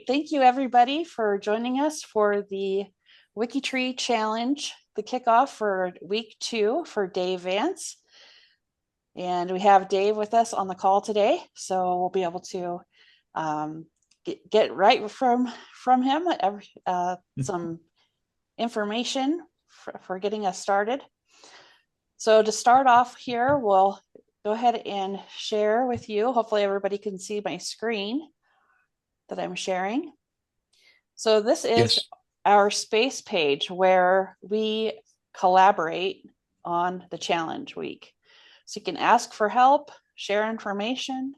thank you everybody for joining us for the WikiTree challenge, the kickoff for week 2 for Dave Vance. And we have Dave with us on the call today, so we'll be able to get right from him some information for getting us started. So to start off here, we'll go ahead and share with you. Hopefully everybody can see my screen that I'm sharing. So this is our space page where we collaborate on the challenge week. So you can ask for help, share information,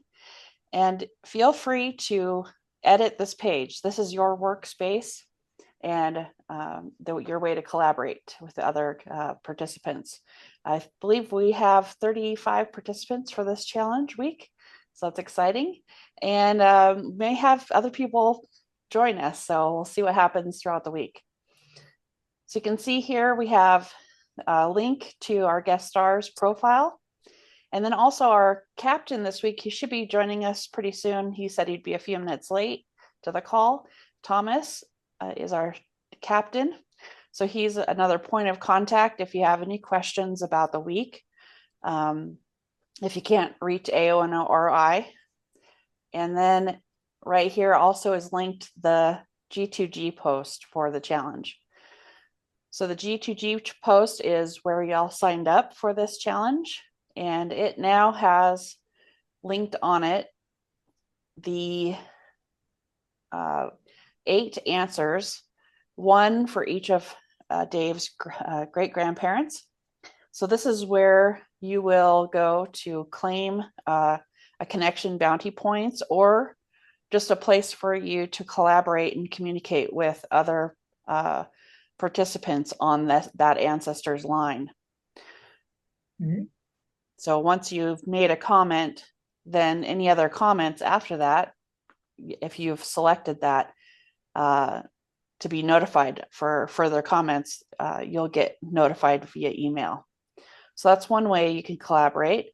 and feel free to edit this page. This is your workspace and your way to collaborate with the other participants. I believe we have 35 participants for this challenge week, so that's exciting. And may have other people join us, so we'll see what happens throughout the week. So you can see here we have a link to our guest stars profile. And then also our captain this week, he should be joining us pretty soon. He said he'd be a few minutes late to the call. Thomas is our captain. So he's another point of contact if you have any questions about the week. If you can't reach AO or I. And then right here also is linked the G2G post for the challenge. So the G2G post is where y'all signed up for this challenge. And it now has linked on it the 8 answers, one for each of Dave's great-grandparents. So this is where you will go to claim a connection bounty points, or just a place for you to collaborate and communicate with other participants on that ancestor's line. Mm-hmm. So once you've made a comment, then any other comments after that, if you've selected that to be notified for further comments, you'll get notified via email. So that's one way you can collaborate.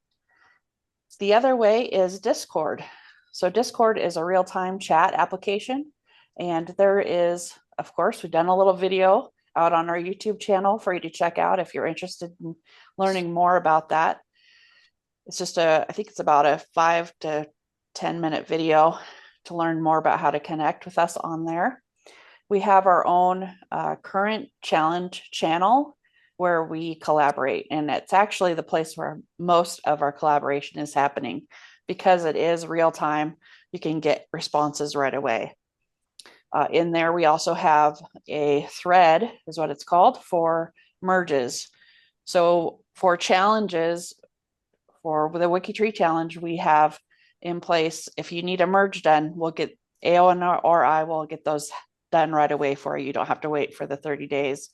The other way is Discord. So Discord is a real-time chat application. And there is, of course, we've done a little video out on our YouTube channel for you to check out if you're interested in learning more about that. It's just I think it's about a 5 to 10 minute video to learn more about how to connect with us on there. We have our own current challenge channel where we collaborate, and it's actually the place where most of our collaboration is happening because it is real time. You can get responses right away. In there, we also have a thread, is what it's called, for merges. So for challenges, for the WikiTree challenge, we have in place, if you need a merge done, we'll get AO or I will get those done right away for you. You don't have to wait for the 30 days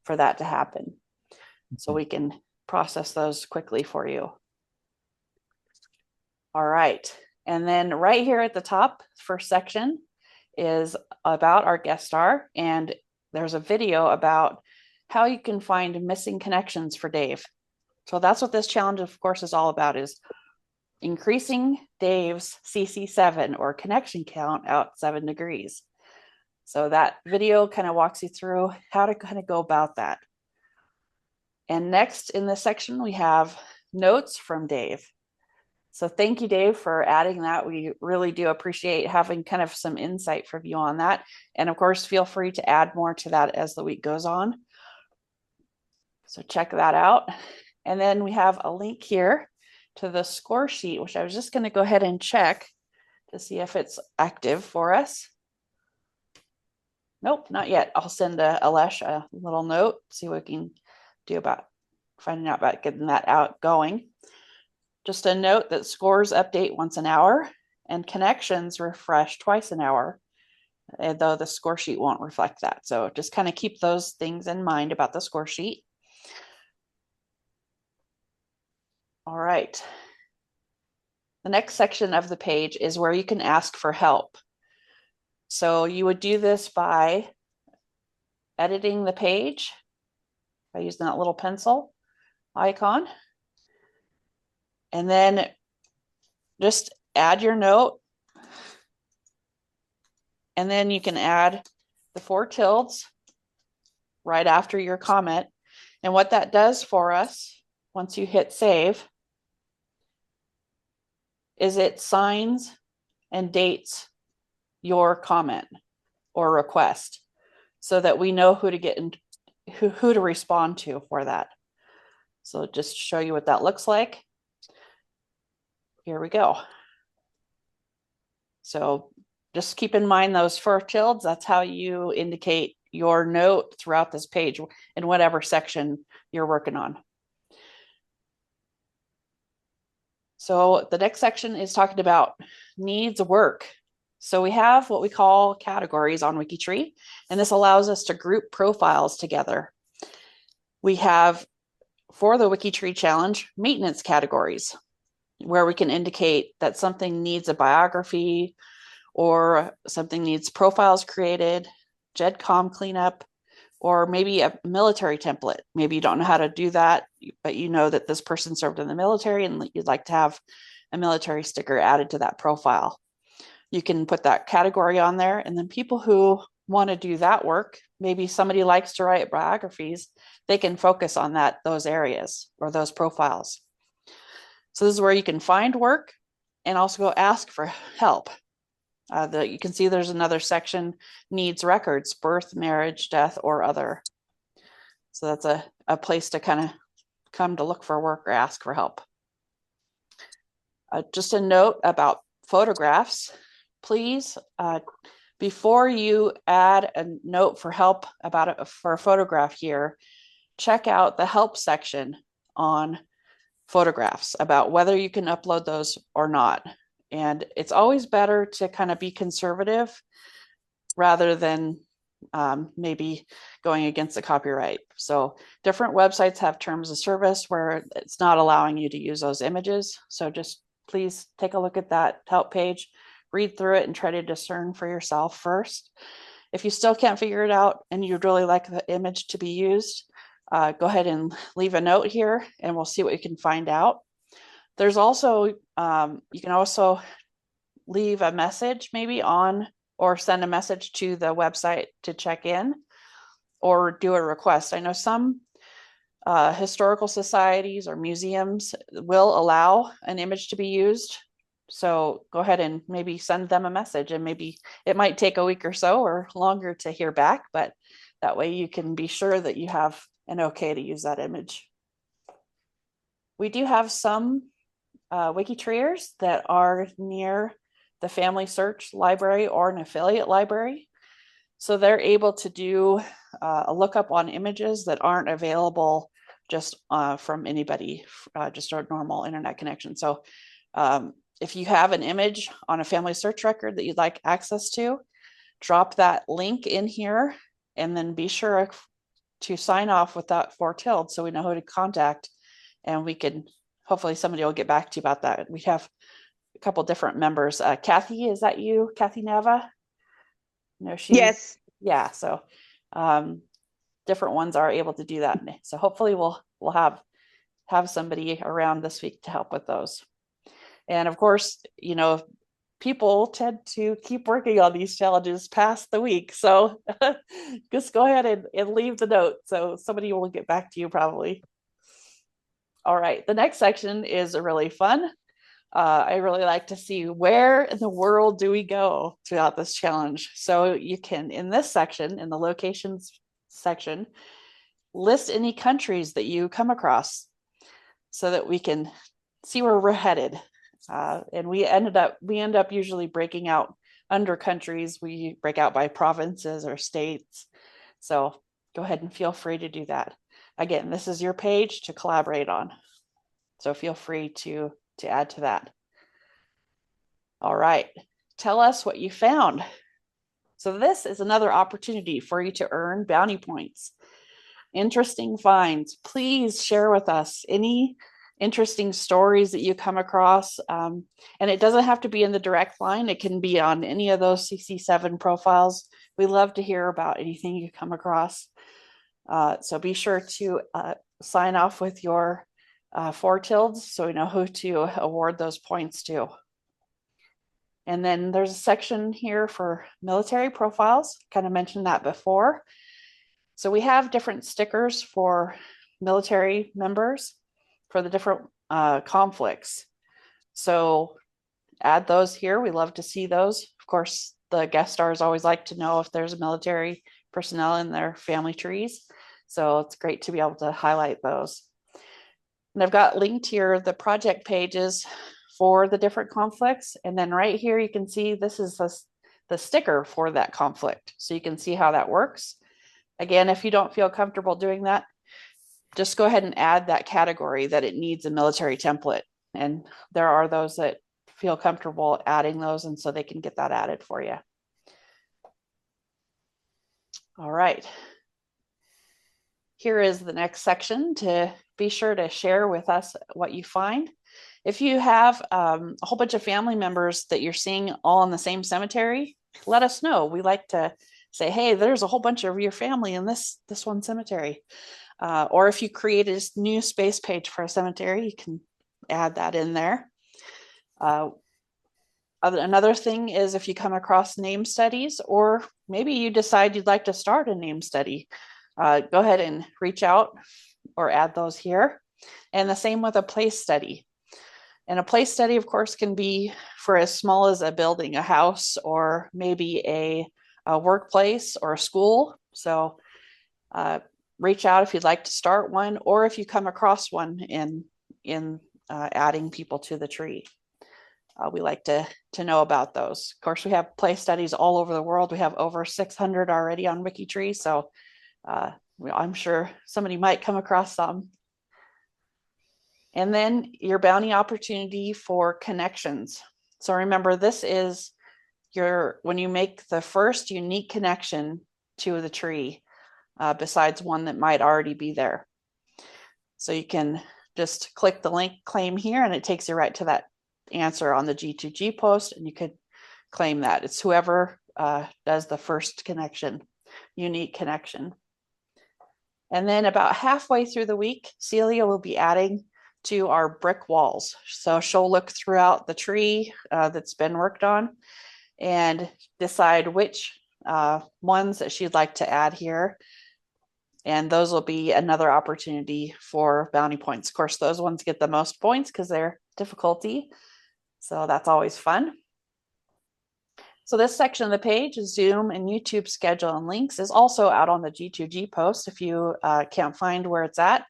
for that to happen. Mm-hmm. So we can process those quickly for you. All right. And then right here at the top, first section is about our guest star. And there's a video about how you can find missing connections for Dave. So that's what this challenge, of course, is all about, is increasing Dave's CC7 or connection count out 7 degrees. So that video kind of walks you through how to kind of go about that. And next in this section, we have notes from Dave. So thank you, Dave, for adding that. We really do appreciate having kind of some insight from you on that. And of course, feel free to add more to that as the week goes on. So check that out. And then we have a link here to the score sheet, which I was just going to go ahead and check to see if it's active for us. Nope, not yet. I'll send Alesh a little note, see what we can do about finding out about getting that out going. Just a note that scores update once an hour and connections refresh twice an hour, though the score sheet won't reflect that. So just kind of keep those things in mind about the score sheet. All right. The next section of the page is where you can ask for help. So you would do this by editing the page by using that little pencil icon. And then just add your note and then you can add the 4 tildes right after your comment. And what that does for us, once you hit save, is it signs and dates your comment or request so that we know who to get in, who to respond to for that. So just to show you what that looks like. Here we go. So just keep in mind those 4 tildes. That's how you indicate your note throughout this page in whatever section you're working on. So the next section is talking about needs work. So we have what we call categories on WikiTree, and this allows us to group profiles together. We have, for the WikiTree challenge, maintenance categories, where we can indicate that something needs a biography or something needs profiles created, GEDCOM cleanup, or maybe a military template. Maybe you don't know how to do that, but you know that this person served in the military and you'd like to have a military sticker added to that profile. You can put that category on there, and then people who want to do that work, maybe somebody likes to write biographies, they can focus on those areas or those profiles. So this is where you can find work and also go ask for help. You can see there's another section, needs records, birth, marriage, death, or other. So that's a place to kind of come to look for work or ask for help. Just a note about photographs. Please, before you add a note for help about it for a photograph here, check out the help section on photographs about whether you can upload those or not. And it's always better to kind of be conservative rather than maybe going against the copyright. So different websites have terms of service where it's not allowing you to use those images. So just please take a look at that help page, read through it, and try to discern for yourself first. If you still can't figure it out and you'd really like the image to be used, go ahead and leave a note here and we'll see what you can find out. There's also, you can also leave a message maybe on or send a message to the website to check in or do a request. I know some historical societies or museums will allow an image to be used. So go ahead and maybe send them a message, and maybe it might take a week or so or longer to hear back, but that way you can be sure that you have an okay to use that image. We do have some WikiTreeers that are near the Family Search Library or an affiliate library. So they're able to do a lookup on images that aren't available just from anybody, just a normal internet connection. So if you have an image on a family search record that you'd like access to, drop that link in here and then be sure to sign off with that 4 tilde so we know who to contact, and we can, hopefully somebody will get back to you about that. We have a couple different members. Kathy, is that you, Kathy Nava? No, yes. Yeah, so different ones are able to do that. So hopefully we'll have somebody around this week to help with those. And of course, you know, people tend to keep working on these challenges past the week. So just go ahead and leave the note. So somebody will get back to you probably. All right, the next section is really fun. I really like to see where in the world do we go throughout this challenge. So you can, in this section, in the locations section, list any countries that you come across so that we can see where we're headed. And we end up usually breaking out under countries. We break out by provinces or states. So go ahead and feel free to do that. Again, this is your page to collaborate on. So feel free to add to that. All right, tell us what you found. So this is another opportunity for you to earn bounty points. Interesting finds. Please share with us any interesting stories that you come across. And it doesn't have to be in the direct line. It can be on any of those CC7 profiles. We love to hear about anything you come across. So be sure to sign off with your 4 tildes so we know who to award those points to. And then there's a section here for military profiles, kind of mentioned that before. So we have different stickers for military members for the different conflicts. So add those here. We love to see those. Of course, the guest stars always like to know if there's a military personnel in their family trees. So it's great to be able to highlight those. And I've got linked here the project pages for the different conflicts. And then right here, you can see this is the sticker for that conflict. So you can see how that works. Again, if you don't feel comfortable doing that, just go ahead and add that category that it needs a military template. And there are those that feel comfortable adding those, and so they can get that added for you. All right. Here is the next section to be sure to share with us what you find. If you have a whole bunch of family members that you're seeing all in the same cemetery, let us know. We like to say, hey, there's a whole bunch of your family in this one cemetery. Or if you create a new space page for a cemetery, you can add that in there. Another thing is if you come across name studies, or maybe you decide you'd like to start a name study, go ahead and reach out or add those here. And the same with a place study. And a place study, of course, can be for as small as a building, a house, or maybe a workplace or a school. So reach out if you'd like to start one, or if you come across one in adding people to the tree. We like to know about those. Of course, we have place studies all over the world. We have over 600 already on WikiTree, so I'm sure somebody might come across some. And then your bounty opportunity for connections. So remember, this is when you make the first unique connection to the tree, besides one that might already be there. So you can just click the link claim here, and it takes you right to that answer on the G2G post, and you could claim that. It's whoever does the first connection, unique connection. And then about halfway through the week, Celia will be adding to our brick walls. So she'll look throughout the tree that's been worked on and decide which ones that she'd like to add here. And those will be another opportunity for bounty points. Of course, those ones get the most points because they're difficulty. So that's always fun. So this section of the page is Zoom and YouTube schedule and links is also out on the G2G post if you can't find where it's at.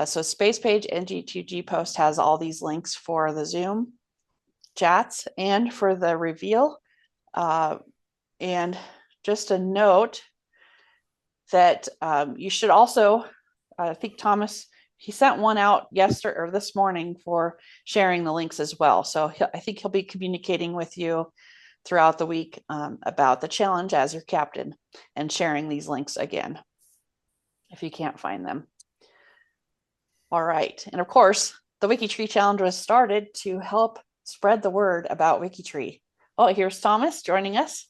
So Space Page and G2G post has all these links for the Zoom chats and for the reveal. And just a note that you should also, I think Thomas, he sent one out yesterday or this morning for sharing the links as well. So I think he'll be communicating with you throughout the week about the challenge as your captain and sharing these links again if you can't find them. All right. And of course, the WikiTree challenge was started to help spread the word about WikiTree. Oh, here's Thomas joining us.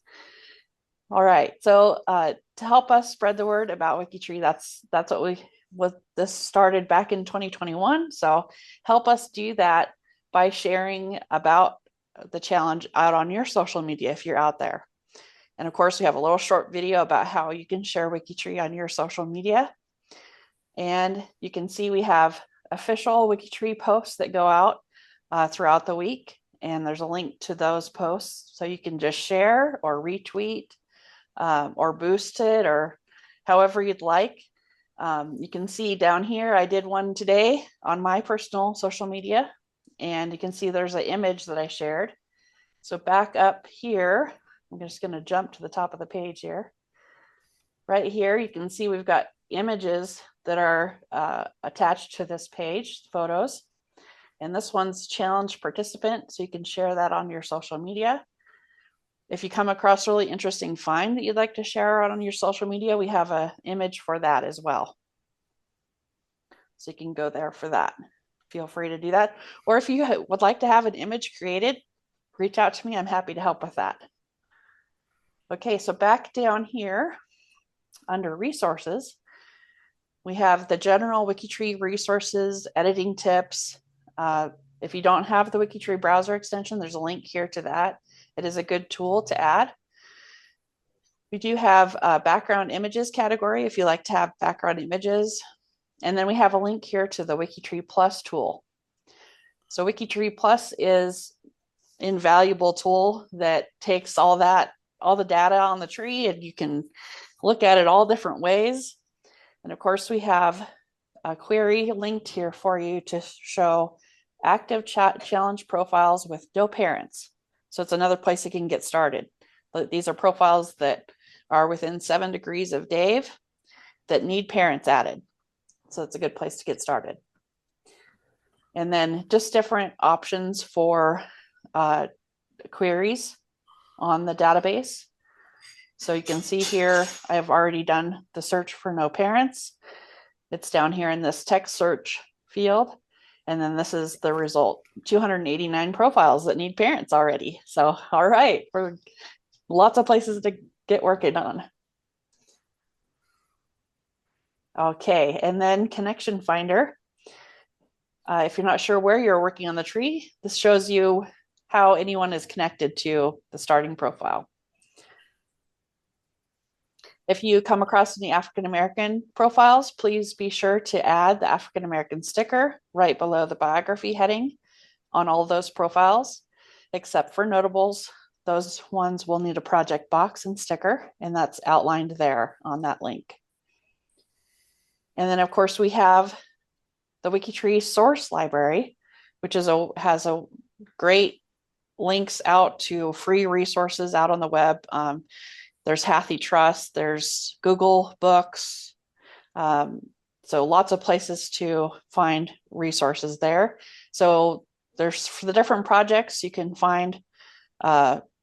All right. So to help us spread the word about WikiTree, that's what this started back in 2021. So help us do that by sharing about the challenge out on your social media if you're out there. And of course, we have a little short video about how you can share WikiTree on your social media. And you can see we have official WikiTree posts that go out throughout the week. And there's a link to those posts. So you can just share or retweet or boost it or however you'd like. You can see down here, I did one today on my personal social media. And you can see there's an image that I shared. So back up here, I'm just going to jump to the top of the page here. Right here, you can see we've got images that are attached to this page, photos. And this one's challenge participant, so you can share that on your social media. If you come across a really interesting find that you'd like to share out on your social media, we have an image for that as well. So you can go there for that. Feel free to do that. Or if you would like to have an image created, reach out to me. I'm happy to help with that. Okay, so back down here under resources, we have the general WikiTree resources, editing tips. If you don't have the WikiTree browser extension, there's a link here to that. it is a good tool to add. We do have a background images category if you like to have background images. And then we have a link here to the WikiTree Plus tool. So WikiTree Plus is an invaluable tool that takes all the data on the tree, and you can look at it all different ways. And of course, we have a query linked here for you to show active challenge profiles with no parents. So it's another place you can get started. But these are profiles that are within 7 degrees of Dave that need parents added. So it's a good place to get started. And then just different options for queries on the database. So you can see here, I've already done the search for no parents. It's down here in this text search field. And then this is the result, 289 profiles that need parents already. So, all right, for lots of places to get working on. Okay, and then Connection Finder. If you're not sure where you're working on the tree, this shows you how anyone is connected to the starting profile. If you come across any African-American profiles, please be sure to add the African-American sticker right below the biography heading on all of those profiles, except for notables. Those ones will need a project box and sticker, and that's outlined there on that link. And then, of course, we have the WikiTree source library, which has a great links out to free resources out on the web. There's HathiTrust, there's Google Books. So lots of places to find resources there. So there's, for the different projects, you can find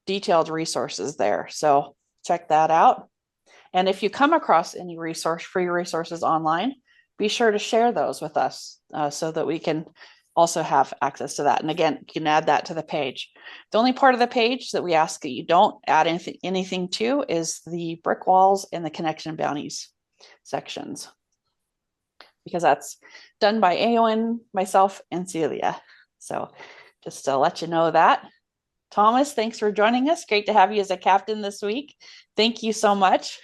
detailed resources there. So check that out. And if you come across any free resources online, be sure to share those with us so that we can also have access to that. And again, you can add that to the page. The only part of the page that we ask that you don't add anything to is the brick walls and the connection bounties sections, because that's done by Aowen, myself, and Celia. So just to let you know that. Thomas, thanks for joining us. Great to have you as a captain this week. Thank you so much.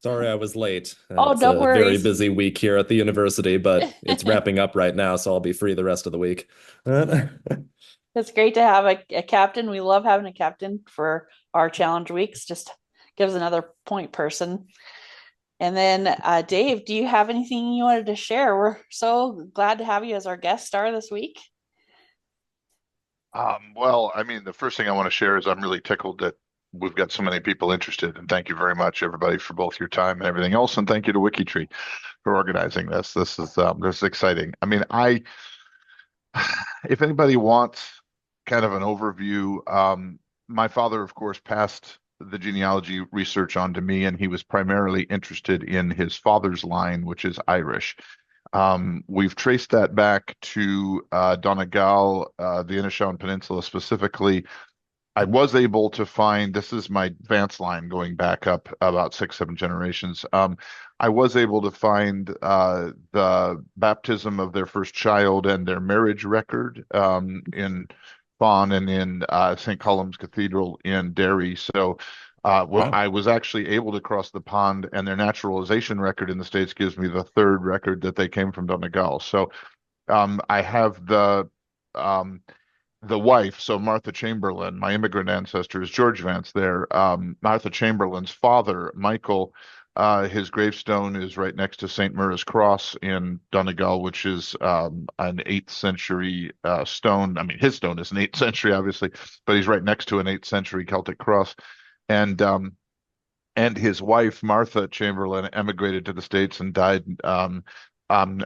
Sorry I was late. Oh, It's no a very worries. busy week here at the university, but it's wrapping up right now, so I'll be free the rest of the week. It's great to have a captain. We love having a captain for our challenge weeks. Just gives another point person. And then Dave, do you have anything you wanted to share? We're so glad to have you as our guest star this week. Well, I mean, the first thing I want to share is I'm really tickled that we've got so many people interested, and thank you very much, everybody, for both your time and everything else. And thank you to WikiTree for organizing this. This is exciting. I mean, if anybody wants kind of an overview, my father, of course, passed the genealogy research on to me, and he was primarily interested in his father's line, which is Irish. We've traced that back to Donegal, the Inishowen Peninsula specifically. I was able to find, this is my Vance line going back up about 6, 7 generations. I was able to find the baptism of their first child and their marriage record in Fawn and in St. Colum's Cathedral in Derry. So Wow. I was actually able to cross the pond, and their naturalization record in the States gives me the third record that they came from Donegal. So I have the wife, so Martha Chamberlain, my immigrant ancestor is George Vance there. Martha Chamberlain's father, Michael, his gravestone is right next to St. Mura's Cross in Donegal, which is an 8th century stone. I mean, his stone is an 8th century, obviously, but he's right next to an 8th century Celtic cross. And his wife, Martha Chamberlain, emigrated to the States and died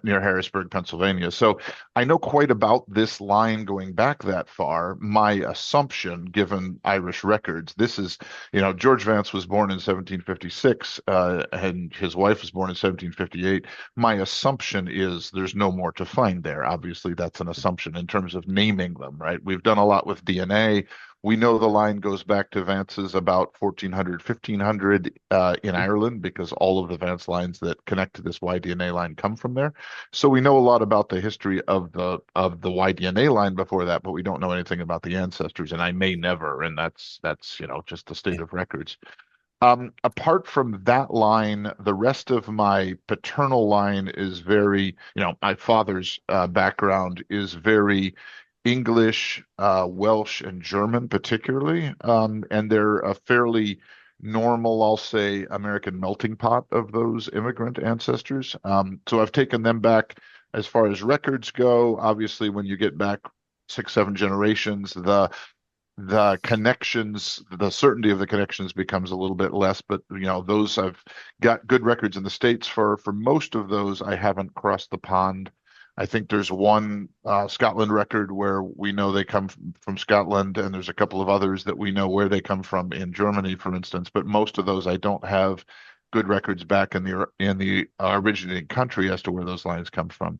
near Harrisburg, Pennsylvania. So I know quite about this line going back that far. My assumption, given Irish records, this is, George Vance was born in 1756, and his wife was born in 1758. My assumption is there's no more to find there. Obviously, that's an assumption in terms of naming them, right? We've done a lot with DNA. We know the line goes back to Vance's about 1400, 1500 in Ireland, because all of the Vance lines that connect to this Y-DNA line come from there. So we know a lot about the history of the Y-DNA line before that, but we don't know anything about the ancestors, and I may never, and that's just the state of records. Apart from that line, the rest of my paternal line is very, my father's background is very English, Welsh, and German, particularly. And they're a fairly normal, I'll say, American melting pot of those immigrant ancestors. So I've taken them back as far as records go. Obviously, when you get back 6, 7 generations, the connections, the certainty of the connections becomes a little bit less, but those I've got good records in the States for. For most of those, I haven't crossed the pond. I think there's one Scotland record where we know they come from Scotland, and there's a couple of others that we know where they come from in Germany, for instance. But most of those, I don't have good records back in the originating country as to where those lines come from.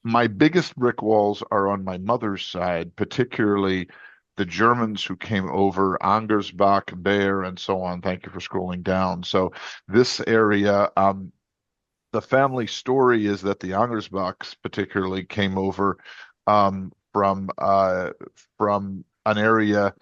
My biggest brick walls are on my mother's side, particularly the Germans who came over, Angersbach, Bayer, and so on. Thank you for scrolling down. So this area, the family story is that the Angersbachs particularly came over from an area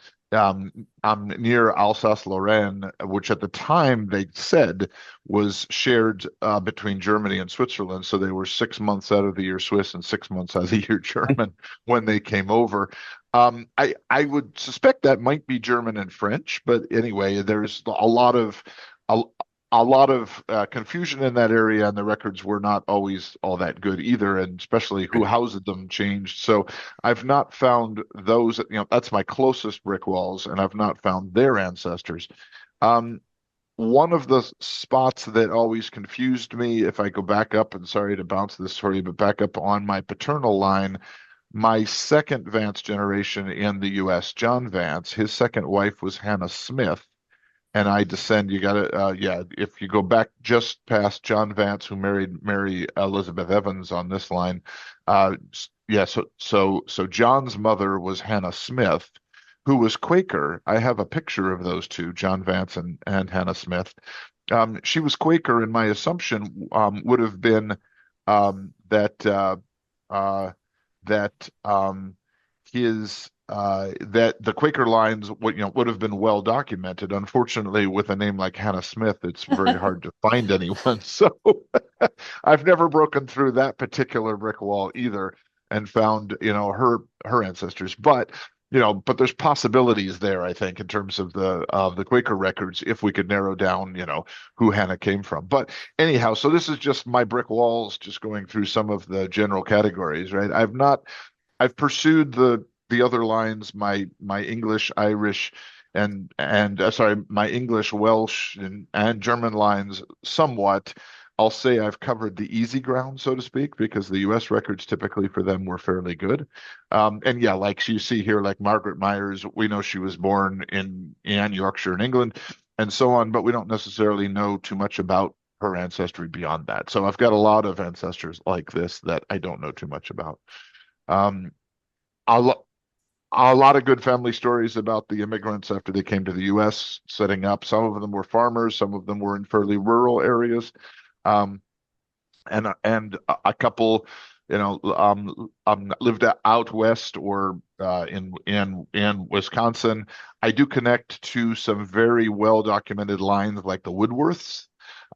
near Alsace-Lorraine, which at the time they said was shared between Germany and Switzerland. So they were 6 months out of the year Swiss and 6 months out of the year German when they came over. I would suspect that might be German and French, but anyway, there's a lot of confusion in that area, and the records were not always all that good either, and especially who housed them changed. So I've not found those, that's my closest brick walls, and I've not found their ancestors. One of the spots that always confused me, if I go back up, and sorry to bounce this for you, but back up on my paternal line, my second Vance generation in the US, John Vance, his second wife was Hannah Smith. And I descend, you got to, yeah, if you go back just past John Vance, who married Mary Elizabeth Evans on this line, yeah, so John's mother was Hannah Smith, who was Quaker. I have a picture of those two, John Vance and Hannah Smith. She was Quaker, and my assumption would have been that that his that the Quaker lines would have been well documented. Unfortunately, with a name like Hannah Smith, it's very hard to find anyone. So I've never broken through that particular brick wall either and found her ancestors. But there's possibilities there, I think, in terms of the Quaker records, if we could narrow down who Hannah came from. But anyhow, so this is just my brick walls, just going through some of the general categories, right? I've pursued the other lines, my English, Irish, and sorry, my English, Welsh, and German lines somewhat. I'll say I've covered the easy ground, so to speak, because the U.S. records typically for them were fairly good. And yeah, like you see here, like Margaret Myers, we know she was born in Yorkshire in England, and so on, but we don't necessarily know too much about her ancestry beyond that. So I've got a lot of ancestors like this that I don't know too much about. Um, a, lo- a lot of good family stories about the immigrants after they came to the U.S. setting up. Some of them were farmers, some of them were in fairly rural areas. Um, and a couple, lived out west or in Wisconsin. I do connect to some very well documented lines like the Woodworths.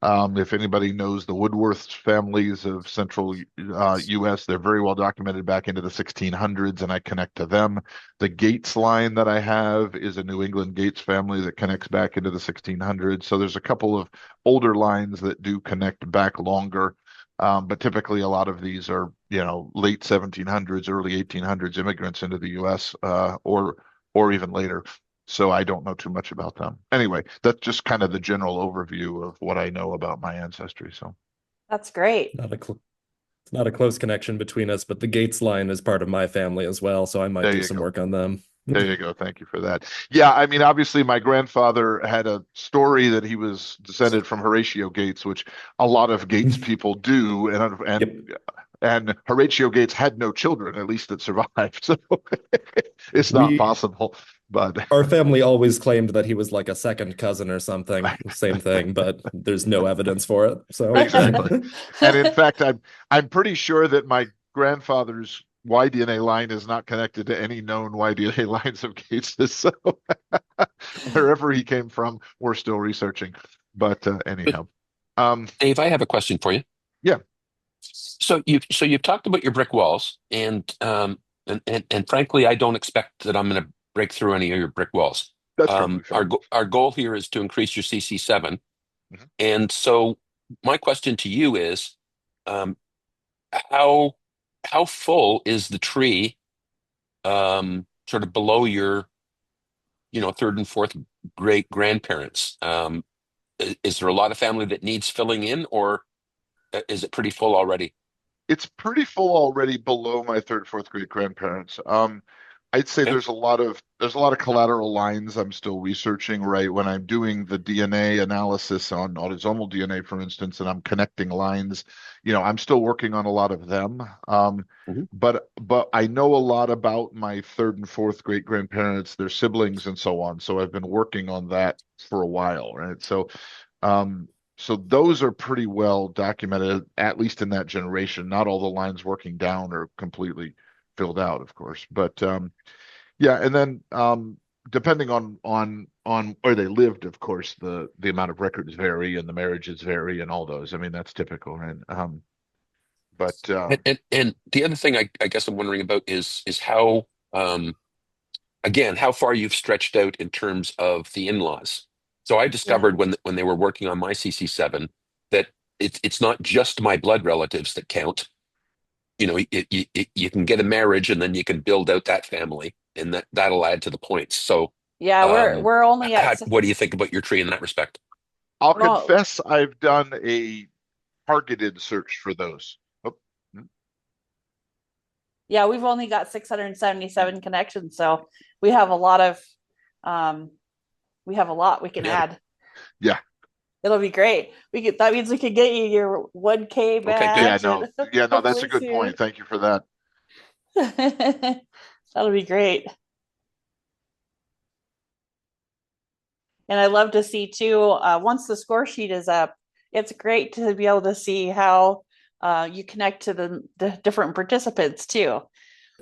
If anybody knows the Woodworth families of central U.S., they're very well documented back into the 1600s, and I connect to them. The Gates line that I have is a New England Gates family that connects back into the 1600s. So there's a couple of older lines that do connect back longer. But typically, a lot of these are, late 1700s, early 1800s immigrants into the U.S. Or even later. So I don't know too much about them. Anyway, that's just kind of the general overview of what I know about my ancestry. So That's great. It's not a close connection between us, but the Gates line is part of my family as well, so I might do some work on them. There you go. Thank you for that. Yeah, I mean, obviously, my grandfather had a story that he was descended from Horatio Gates, which a lot of Gates people do, and Horatio Gates had no children, at least that survived. So it's not possible. But Our family always claimed that he was like a second cousin or something, same thing, but there's no evidence for it. So exactly. And in fact, I'm pretty sure that my grandfather's Y-DNA line is not connected to any known Y-DNA lines of Gates's. So wherever he came from, we're still researching. But anyhow, Dave, I have a question for you. yeah. So you've talked about your brick walls, and frankly, I don't expect that I'm going to break through any of your brick walls. That's perfectly fair. Our goal here is to increase your CC7, Mhm. and so my question to you is, um, how how full is the tree, sort of below your, third and fourth great grandparents? Is there a lot of family that needs filling in, or is it pretty full already? It's pretty full already below my third, fourth grade grandparents. I'd say Okay. there's a lot of collateral lines I'm still researching, right? When I'm doing the DNA analysis on autosomal DNA, for instance, and I'm connecting lines, I'm still working on a lot of them. Mhm. But I know a lot about my third and fourth great grandparents, their siblings, and so on. So I've been working on that for a while, right? Um, so those are pretty well documented, at least in that generation. Not all the lines working down are completely filled out, of course. But yeah, and then depending on where they lived, of course, the amount of records vary and the marriages vary and all those. I mean, that's typical, right? But And the other thing I guess I'm wondering about is how, again, how far you've stretched out in terms of the in-laws. So I Yeah. discovered when they were working on my CC7 that it's not just my blood relatives that count. You can get a marriage and then you can build out that family, and that'll add to the points. So, Yeah, we're only at what do you think about your tree in that respect? I'll well, confess I've done a targeted search for those. Oh, yeah, we've only got 677 connections, so we have a lot of um we can Yeah. add. yeah, It'll be great. That means we can get you your 1K Okay, good. yeah, badge no, and yeah, no, that's a hopefully good soon. point. Thank you for that. That'll be great. And I love to see too, once the score sheet is up, it's great to be able to see how you connect to the different participants too.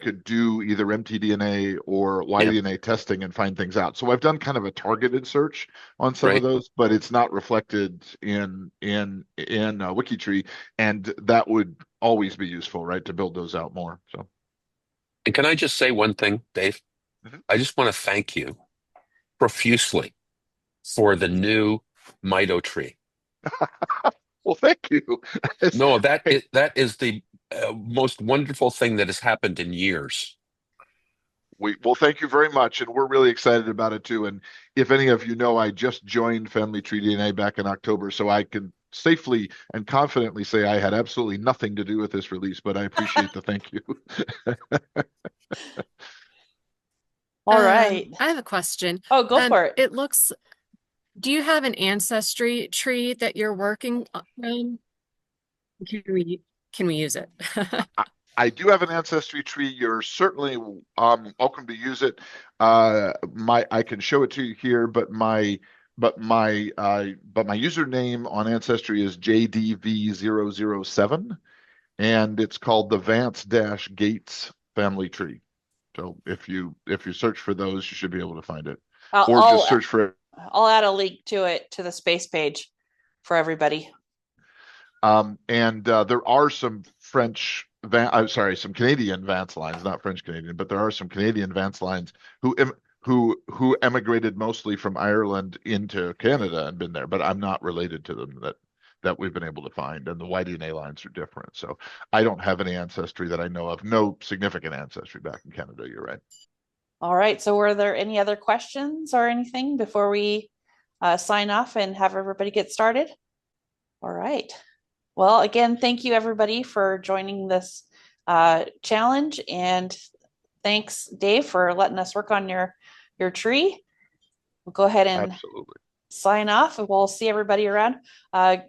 Could do either mtDNA or Yeah, Y-DNA testing and find things out. So I've done kind of a targeted search on some of right. those, but it's not reflected in WikiTree, and that would always be useful, right, to build those out more. So And can I just say one thing, Dave? Mhm. I just want to thank you profusely for the new Mito tree. Well, thank you. No, that is the most wonderful thing that has happened in years. Well, thank you very much, and we're really excited about it too. And if any of you know, I just joined Family Tree DNA back in October, so I can safely and confidently say I had absolutely nothing to do with this release, but I appreciate the thank you. All right. I have a question. Oh, go for it. It looks, do you have an ancestry tree that you're working on? Can we use it? I do have an ancestry tree. You're certainly welcome to use it. I can show it to you here, but my username on Ancestry is JDV007, and it's called the Vance-Gates family tree. So if you search for those, you should be able to find it, or just search for I'll add a link to it to the space page for everybody. And there are some some Canadian Vance lines, not French Canadian, but there are some Canadian Vance lines who emigrated mostly from Ireland into Canada and been there, but I'm not related to them that we've been able to find, and the Y-DNA lines are different. So I don't have any ancestry that I know of, no significant ancestry back in Canada. You're right. All right. So were there any other questions or anything before we sign off and have everybody get started? All right. Well, again, thank you everybody for joining this challenge, and thanks, Dave, for letting us work on your tree. We'll go ahead and Absolutely. sign off, and we'll see everybody around.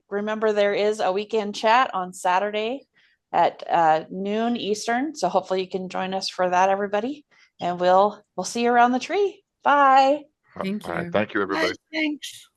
Remember, there is a weekend chat on Saturday at noon Eastern, so hopefully you can join us for that, everybody, and we'll see you around the tree. Bye. Thank All right. you. Thank you, everybody. Thanks.